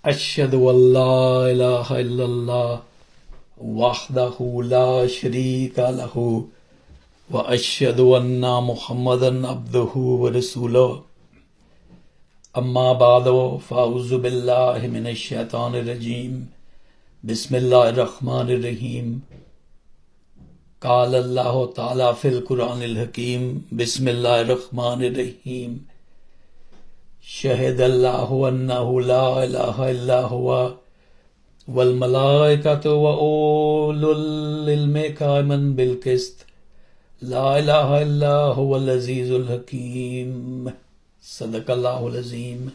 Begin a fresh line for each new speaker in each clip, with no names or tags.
Ashhadu an la ilaha illallah wahdahu la sharika lahu wa ashhadu anna Muhammadan abduhu wa rasuluh. Amma ba'du, fa'uzu billahi minash shaitanir rajim. Bismillahir rahmanir rahim. قال الله تعالى في القرآن الحكيم بسم الله الرحمن الرحيم شهد الله أنه لا إله إلا هو والملائكة وأولو العلم قائما بالقسط لا إله إلا هو العزيز الحكيم صدق الله العظيم.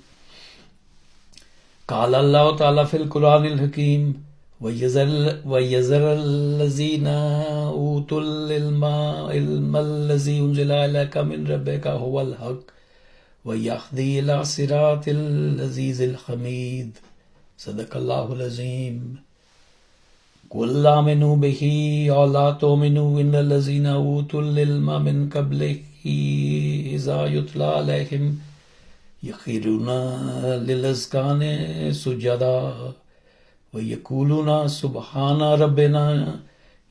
قال الله تعالى في القرآن الحكيم وَيَذَرَ الَّذِينَ أُوتُوا الْعِلْمَ الَّذِي أُنزِلَ إِلَيْكَ مِنْ رَبِّكَ هُوَ الْحَقُّ وَيَهْدِي إِلَى صِرَاطِ الْعَزِيزِ الْحَمِيدِ صدق الله العظيم. قُلْ آمِنُوا بِهِ أَوْ لَا تُؤْمِنُوا إِنَّ الَّذِينَ أُوتُوا الْعِلْمَ مِنْ قَبْلِهِ إِذَا يُتْلَى عَلَيْهِمْ يَخِرُّونَ لِلْأَذْقَانِ سُجَّدًا وَيَقُولُونَ سُبْحَانَ رَبِّنَا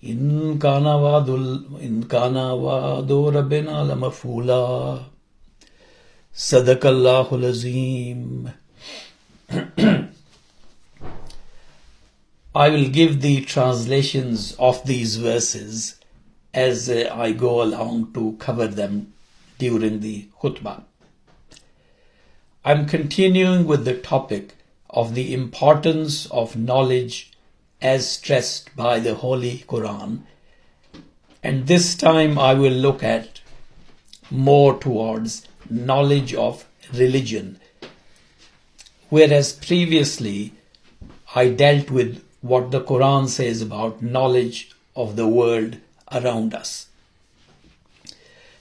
إِنْ كَانَ وَعْدُ رَبِّنَا لَمَفْعُولًا صدق الله العظيم. I will give the translations of these verses as I go along to cover them during the khutbah. I'm continuing with the topic of the importance of knowledge as stressed by the Holy Quran, and this time I will look at more towards knowledge of religion, whereas previously I dealt with what the Quran says about knowledge of the world around us.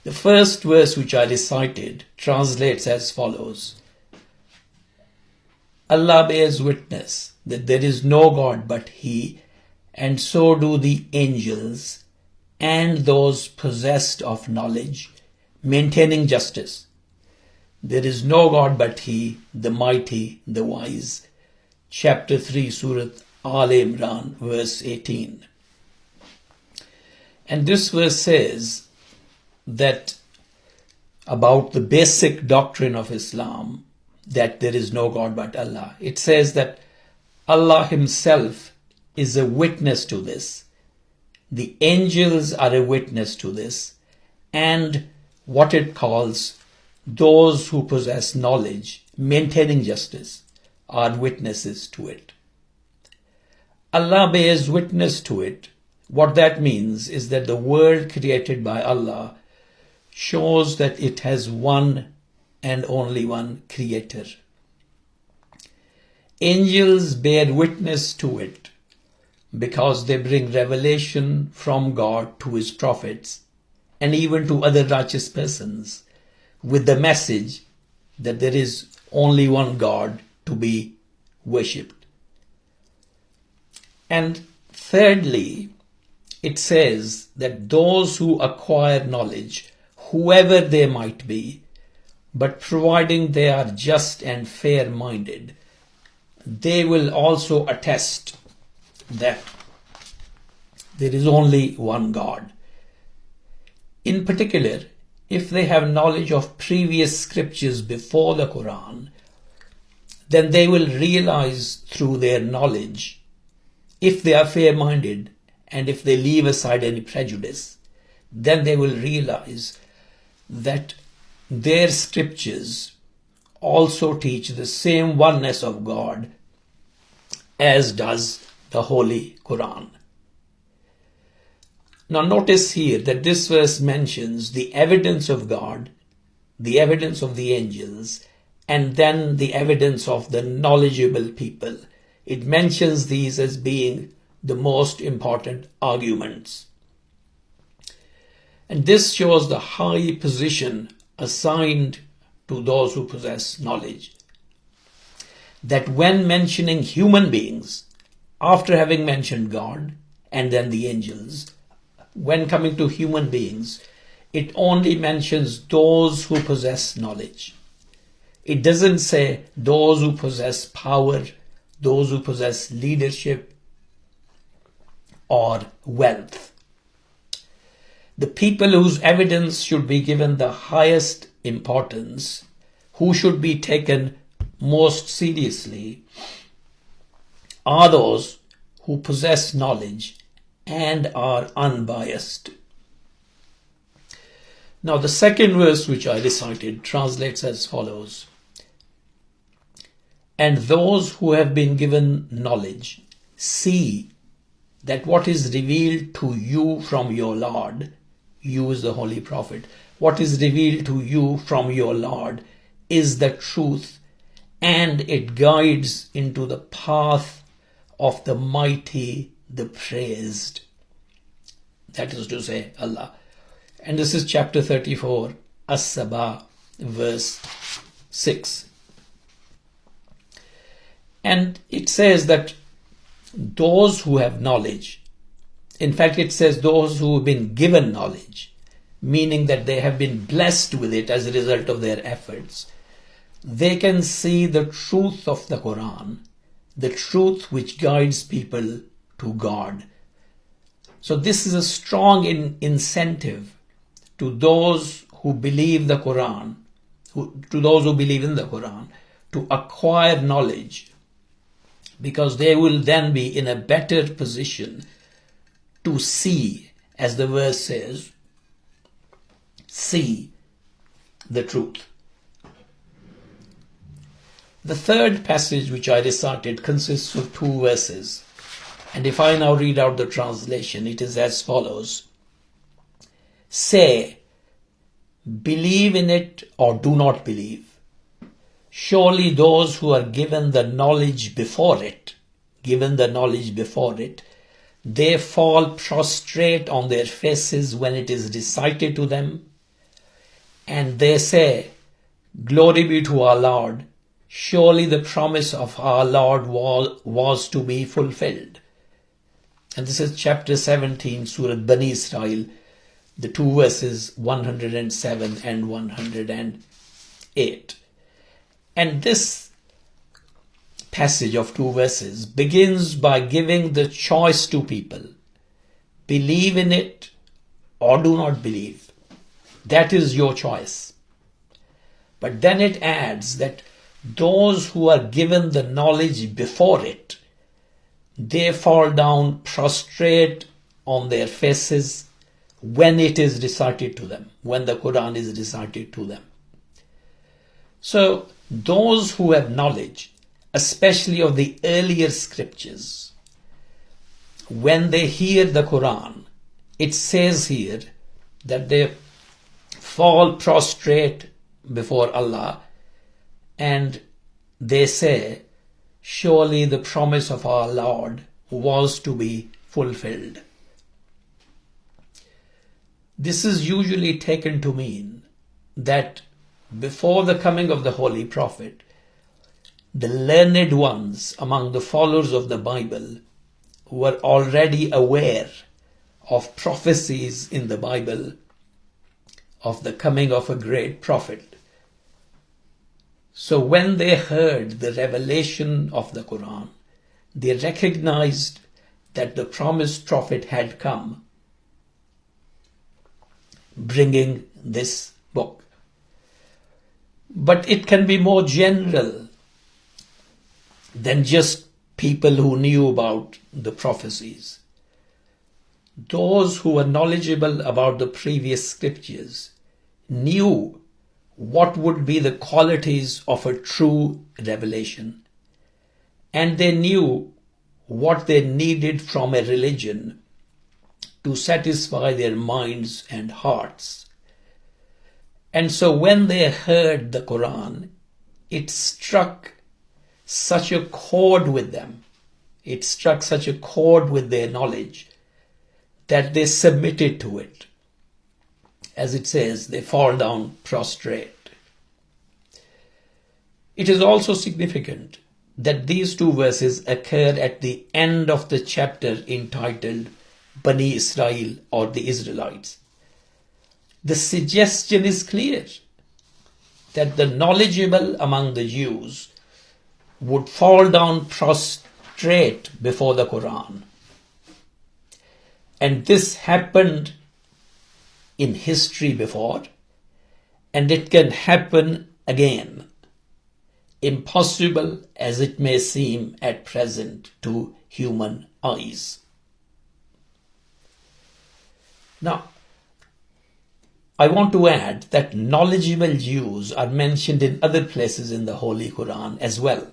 The first verse which I recited translates as follows: Allah bears witness that there is no God but He, and so do the angels and those possessed of knowledge, maintaining justice. There is no God but He, the Mighty, the Wise. Chapter 3, Surah Āli Imrān, verse 18. And this verse says that about the basic doctrine of Islam, that there is no God but Allah. It says that Allah Himself is a witness to this. The angels are a witness to this. And what it calls those who possess knowledge, maintaining justice, are witnesses to it. Allah bears witness to it. What that means is that the world created by Allah shows that it has one and only one Creator. Angels bear witness to it because they bring revelation from God to His prophets and even to other righteous persons with the message that there is only one God to be worshipped. And thirdly, it says that those who acquire knowledge, whoever they might be, but providing they are just and fair-minded, they will also attest that there is only one God. In particular, if they have knowledge of previous scriptures before the Quran, then they will realize through their knowledge, if they are fair-minded and if they leave aside any prejudice, then they will realize that their scriptures also teach the same oneness of God as does the Holy Quran. Now notice here that this verse mentions the evidence of God, the evidence of the angels, and then the evidence of the knowledgeable people. It mentions these as being the most important arguments. And this shows the high position assigned to those who possess knowledge. That when mentioning human beings, after having mentioned God and then the angels, when coming to human beings, it only mentions those who possess knowledge. It doesn't say those who possess power those who possess leadership or wealth. The people whose evidence should be given the highest importance, who should be taken most seriously, are those who possess knowledge and are unbiased. Now the second verse which I recited translates as follows: "And those who have been given knowledge see that what is revealed to you from your Lord," you is the Holy Prophet, "what is revealed to you from your Lord is the truth, and it guides into the path of the mighty, the praised." That is to say, Allah. And this is chapter 34, Al-Saba, verse 6. And it says that those who have knowledge, in fact it says those who have been given knowledge, meaning that they have been blessed with it as a result of their efforts, they can see the truth of the Quran, the truth which guides people to God. So this is a strong incentive to those who believe the Quran, to those who believe in the Quran, to acquire knowledge, because they will then be in a better position to see, as the verse says, see the truth. The third passage which I recited consists of 2 verses, and if I now read out the translation, it is as follows: "Say, believe in it or do not believe. Surely those who are given the knowledge before it, they fall prostrate on their faces when it is recited to them, and they say, Glory be to our Lord. Surely the promise of our Lord was to be fulfilled." And this is chapter 17, Surah Bani Isrā'īl, the 2 verses 107 and 108. And this passage of 2 verses begins by giving the choice to people: believe in it or do not believe. That is your choice. But then it adds that those who are given the knowledge before it, they fall down prostrate on their faces when it is recited to them, when the Quran is recited to them. So those who have knowledge, especially of the earlier scriptures, when they hear the Quran, it says here that they fall prostrate before Allah and they say, surely the promise of our Lord was to be fulfilled. This is usually taken to mean that before the coming of the Holy Prophet, the learned ones among the followers of the Bible were already aware of prophecies in the Bible of the coming of a great prophet. So when they heard the revelation of the Quran, they recognized that the promised prophet had come, bringing this book. But it can be more general than just people who knew about the prophecies. Those who were knowledgeable about the previous scriptures knew what would be the qualities of a true revelation, and they knew what they needed from a religion to satisfy their minds and hearts. And so when they heard the Quran, it struck such a chord with them, it struck such a chord with their knowledge, that they submitted to it. As it says, they fall down prostrate. It is also significant that these 2 verses occur at the end of the chapter entitled Bani Isrā'īl, or the Israelites. The suggestion is clear that the knowledgeable among the Jews would fall down prostrate before the Quran. And this happened in history before, and it can happen again, impossible as it may seem at present to human eyes. Now, I want to add that knowledgeable Jews are mentioned in other places in the Holy Quran as well,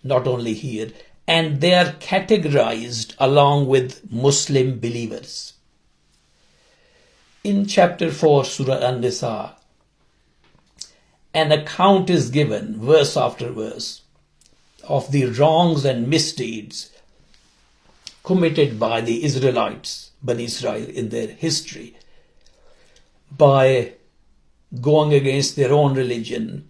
not only here, and they are categorized along with Muslim believers. In chapter 4, Surah An-Nisa, an account is given, verse after verse, of the wrongs and misdeeds committed by the Israelites, Bani Isrā'īl, in their history, by going against their own religion,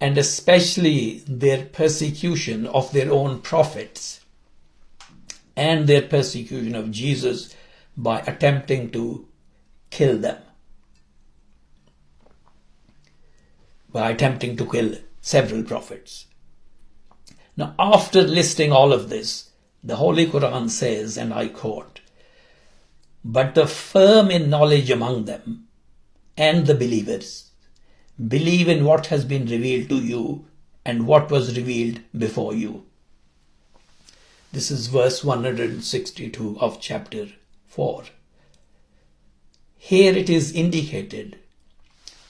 and especially their persecution of their own prophets and their persecution of Jesus by attempting to kill them, by attempting to kill several prophets. Now, after listing all of this, the Holy Quran says, and I quote, "But the firm in knowledge among them and the believers believe in what has been revealed to you and what was revealed before you." This is verse 162 of chapter 4. Here it is indicated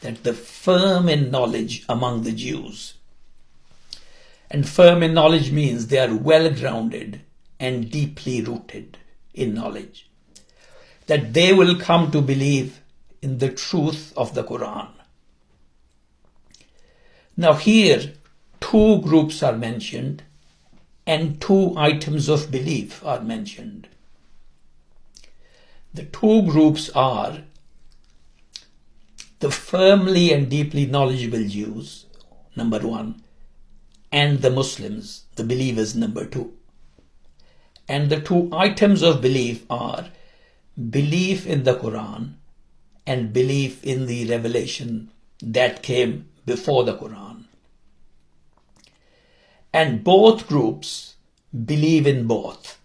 that the firm in knowledge among the Jews, and firm in knowledge means they are well grounded and deeply rooted in knowledge, that they will come to believe in the truth of the Quran. Now here, two groups are mentioned and two items of belief are mentioned. The two groups are the firmly and deeply knowledgeable Jews, number one, and the Muslims, the believers, number two. And the two items of belief are belief in the Quran and belief in the revelation that came before the Quran. And both groups believe in both.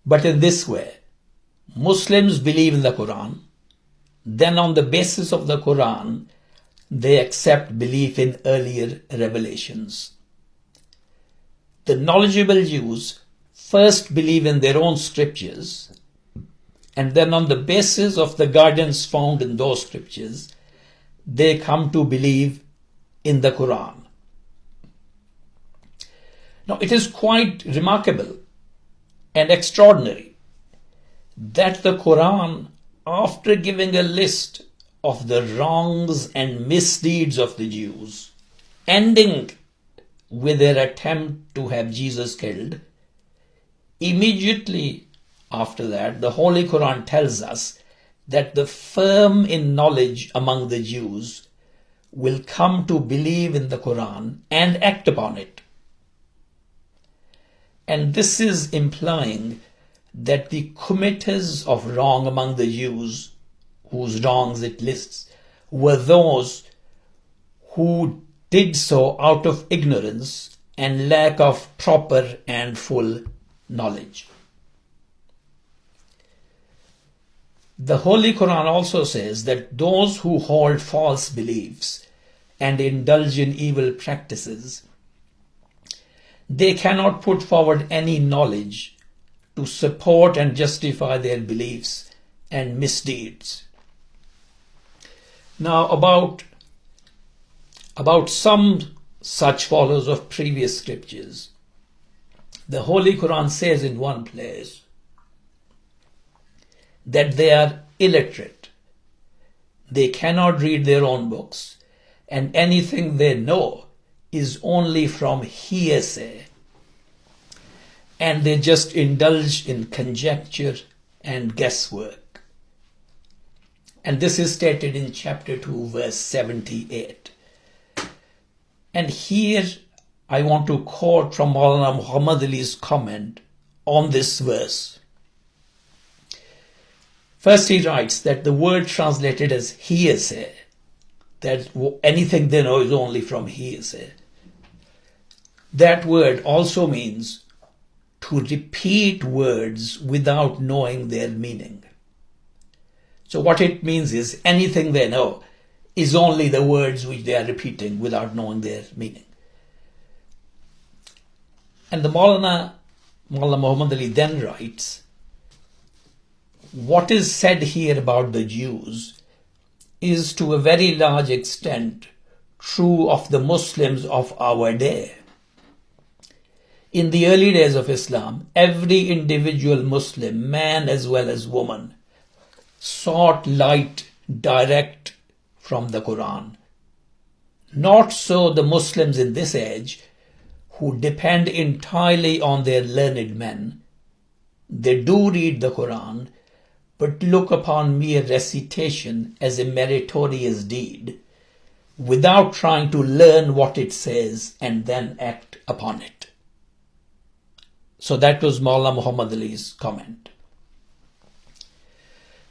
But in this way, Muslims believe in the Quran, then on the basis of the Quran, they accept belief in earlier revelations. The knowledgeable Jews first believe in their own scriptures, and then on the basis of the guidance found in those scriptures, they come to believe in the Quran. Now, it is quite remarkable and extraordinary that the Quran, after giving a list of the wrongs and misdeeds of the Jews, ending with their attempt to have Jesus killed, immediately after that, the Holy Quran tells us that the firm in knowledge among the Jews will come to believe in the Quran and act upon it. And this is implying that the committers of wrong among the Jews, whose wrongs it lists, were those who did so out of ignorance and lack of proper and full knowledge. The Holy Quran also says that those who hold false beliefs and indulge in evil practices, they cannot put forward any knowledge to support and justify their beliefs and misdeeds. Now, about some such followers of previous scriptures, the Holy Quran says in one place that they are illiterate. They cannot read their own books, and anything they know is only from hearsay, and they just indulge in conjecture and guesswork. And this is stated in chapter 2, verse 78. And here I want to quote from Maulana Muhammad Ali's comment on this verse. First, he writes that the word translated as hearsay that anything they know is only from hearsay. That word also means to repeat words without knowing their meaning. So what it means is anything they know is only the words which they are repeating without knowing their meaning. And the Mullah Muhammad Ali then writes, what is said here about the Jews is to a very large extent true of the Muslims of our day. In the early days of Islam, every individual Muslim, man as well as woman, sought light direct from the Quran. Not so the Muslims in this age, who depend entirely on their learned men. They do read the Quran, but look upon mere recitation as a meritorious deed, without trying to learn what it says and then act upon it. So that was Mullah Muhammad Ali's comment.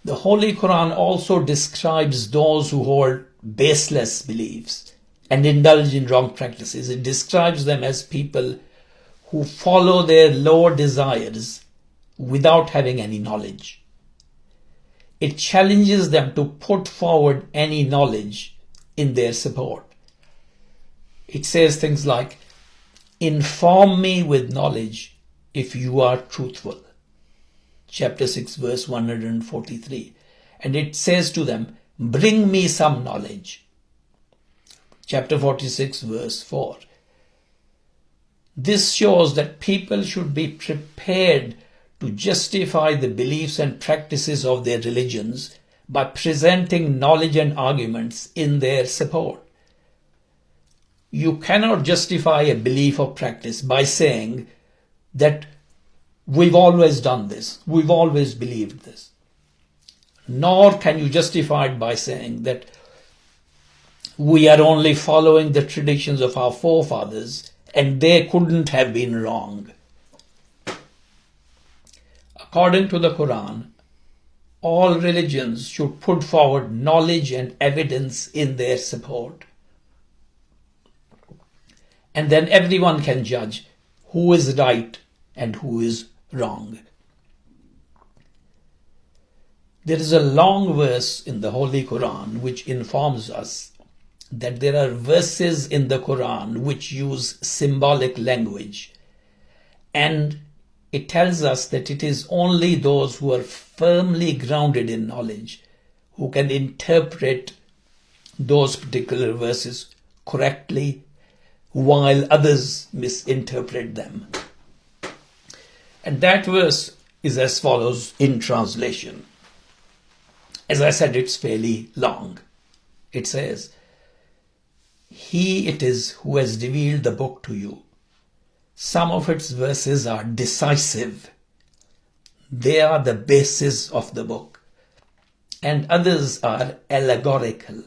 The Holy Quran also describes those who hold baseless beliefs and indulge in wrong practices. It describes them as people who follow their lower desires without having any knowledge. It challenges them to put forward any knowledge in their support. It says things like, inform me with knowledge if you are truthful. Chapter 6 verse 143. And it says to them, bring me some knowledge. Chapter 46 verse 4. This shows that people should be prepared to justify the beliefs and practices of their religions by presenting knowledge and arguments in their support. You cannot justify a belief or practice by saying that we've always done this, we've always believed this. Nor can you justify it by saying that we are only following the traditions of our forefathers and they couldn't have been wrong. According to the Quran, all religions should put forward knowledge and evidence in their support. And then everyone can judge who is right and who is wrong. There is a long verse in the Holy Quran which informs us that there are verses in the Quran which use symbolic language, and it tells us that it is only those who are firmly grounded in knowledge who can interpret those particular verses correctly, while others misinterpret them. And that verse is as follows in translation. As I said, it's fairly long. It says, He it is who has revealed the book to you. Some of its verses are decisive. They are the basis of the book. And others are allegorical.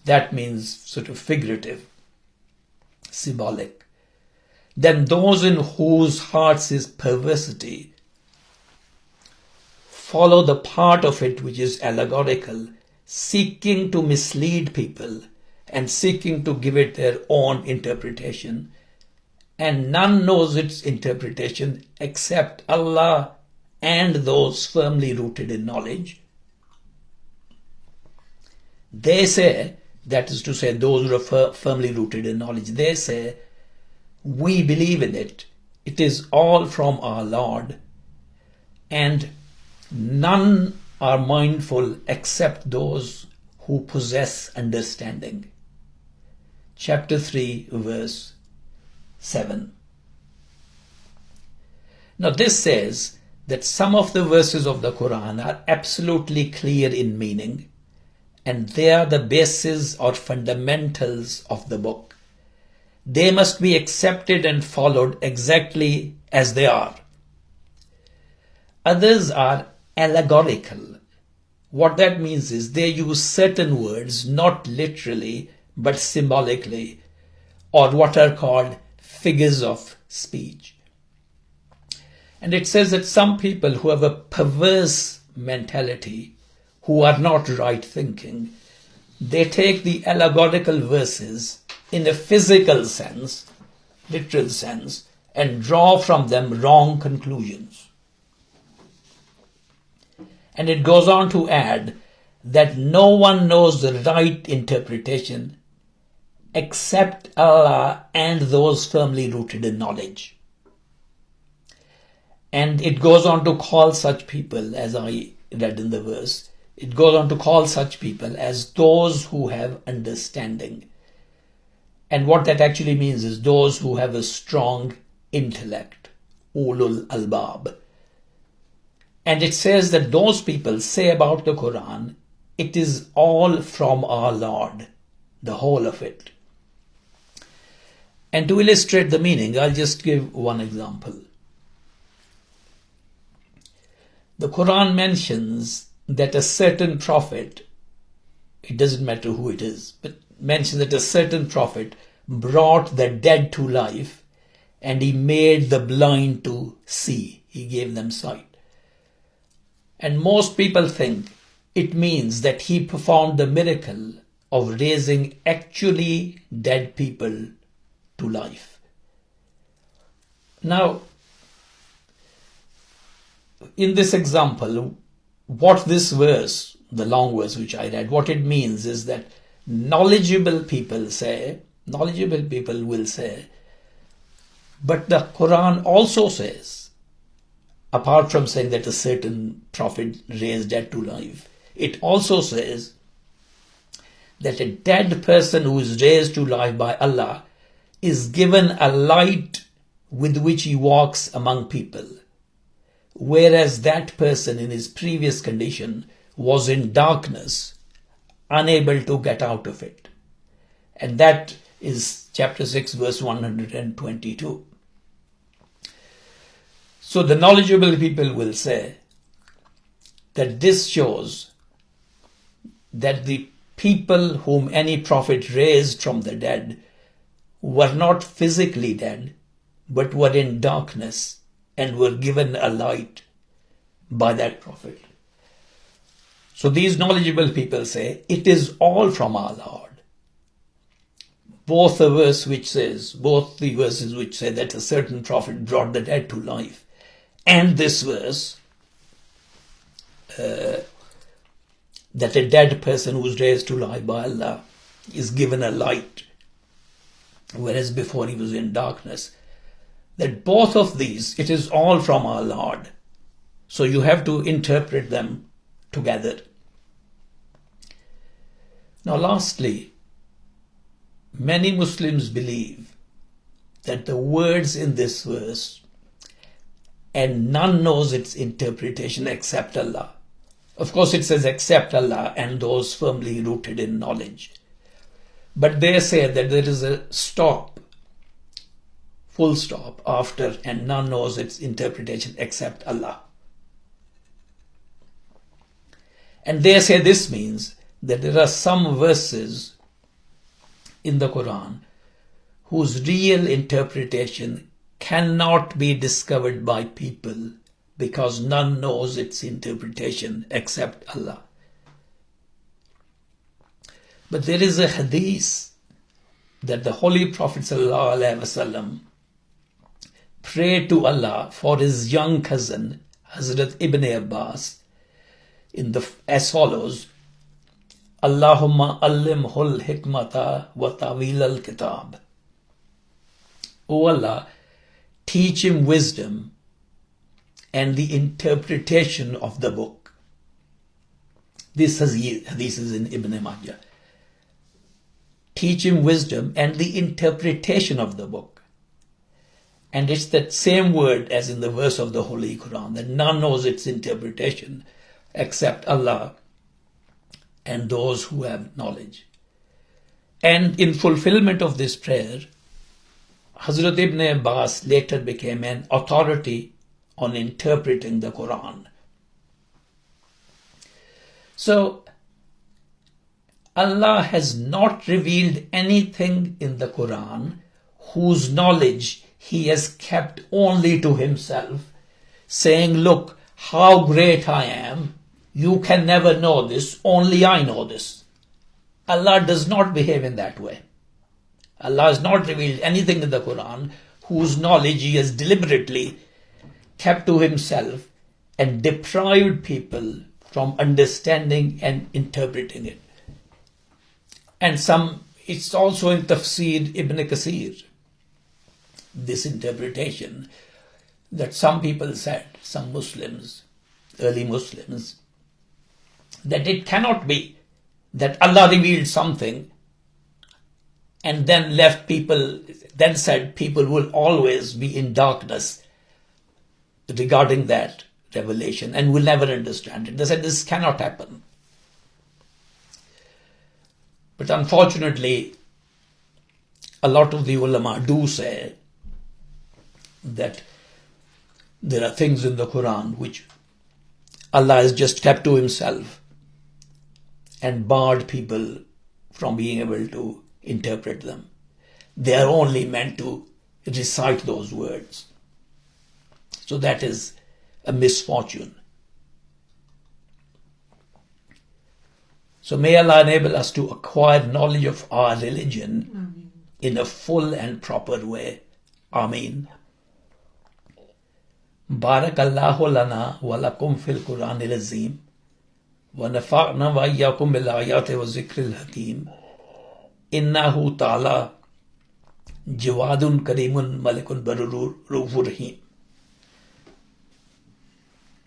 That means sort of figurative, symbolic. Then those in whose hearts is perversity follow the part of it which is allegorical, seeking to mislead people and seeking to give it their own interpretation. And none knows its interpretation except Allah and those firmly rooted in knowledge. They say, that is to say, those who are firmly rooted in knowledge, they say, we believe in it. It is all from our Lord. And none are mindful except those who possess understanding. Chapter 3, verse 7. Now this says that some of the verses of the Quran are absolutely clear in meaning, and they are the basis or fundamentals of the book. They must be accepted and followed exactly as they are. Others are allegorical. What that means is they use certain words not literally but symbolically, or what are called figures of speech. And it says that some people who have a perverse mentality, who are not right thinking, they take the allegorical verses in a physical sense, literal sense, and draw from them wrong conclusions. And it goes on to add that no one knows the right interpretation except Allah and those firmly rooted in knowledge. And it goes on to call such people, as I read in the verse, it goes on to call such people as those who have understanding. And what that actually means is those who have a strong intellect, ulul albab. And it says that those people say about the Quran, it is all from our Lord, the whole of it. And to illustrate the meaning, I'll just give one example. The Quran mentions that a certain prophet, it doesn't matter who it is, but mentions that a certain prophet brought the dead to life and he made the blind to see. He gave them sight. And most people think it means that he performed the miracle of raising actually dead people to life. Now, in this example, what this verse, the long verse which I read, what it means is that knowledgeable people will say, but the Quran also says, apart from saying that a certain prophet raised dead to life, it also says that a dead person who is raised to life by Allah is given a light with which he walks among people, whereas that person in his previous condition was in darkness, unable to get out of it. And that is chapter 6, verse 122. So the knowledgeable people will say that this shows that the people whom any prophet raised from the dead were not physically dead, but were in darkness and were given a light by that prophet. So these knowledgeable people say, it is all from our Lord. Both the verses which say that a certain prophet brought the dead to life, and this verse, that a dead person who is raised to life by Allah is given a light, whereas before he was in darkness, that both of these, it is all from our Lord. So you have to interpret them together. Now lastly, many Muslims believe that the words in this verse, and none knows its interpretation except Allah. Of course it says except Allah and those firmly rooted in knowledge. But they say that there is a stop, full stop after, and none knows its interpretation except Allah. And they say this means that there are some verses in the Quran whose real interpretation cannot be discovered by people because none knows its interpretation except Allah. But there is a hadith that the Holy Prophet ﷺ prayed to Allah for his young cousin, Hazrat Ibn Abbas, as follows: Allahumma allimhul hikmata wa ta'wil al-kitab. O Allah, teach him wisdom and the interpretation of the book. This hadith is in Ibn Majah. Teach him wisdom and the interpretation of the book. And it's that same word as in the verse of the Holy Quran, that none knows its interpretation except Allah and those who have knowledge. And in fulfillment of this prayer, Hazrat Ibn Abbas later became an authority on interpreting the Quran. So, Allah has not revealed anything in the Quran whose knowledge he has kept only to himself, saying, look how great I am, you can never know this, only I know this. Allah does not behave in that way. Allah has not revealed anything in the Quran whose knowledge He has deliberately kept to Himself and deprived people from understanding and interpreting it. And it's also in Tafsir Ibn Kathir, this interpretation, that some people said, some Muslims, early Muslims, that it cannot be that Allah revealed something and then then said people will always be in darkness regarding that revelation and will never understand it. They said this cannot happen. But unfortunately, a lot of the ulama do say that there are things in the Quran which Allah has just kept to Himself and barred people from being able to interpret them. They are only meant to recite those words. So that is a misfortune. So may Allah enable us to acquire knowledge of our religion in a full and proper way. Ameen. Barakallahu lana wa lakum fil Qur'anil Azim wa nafa'na wa iyyakum bil ayati wa zikril hakim. Innahu ta'ala jawadun karimun malikun barur rahim.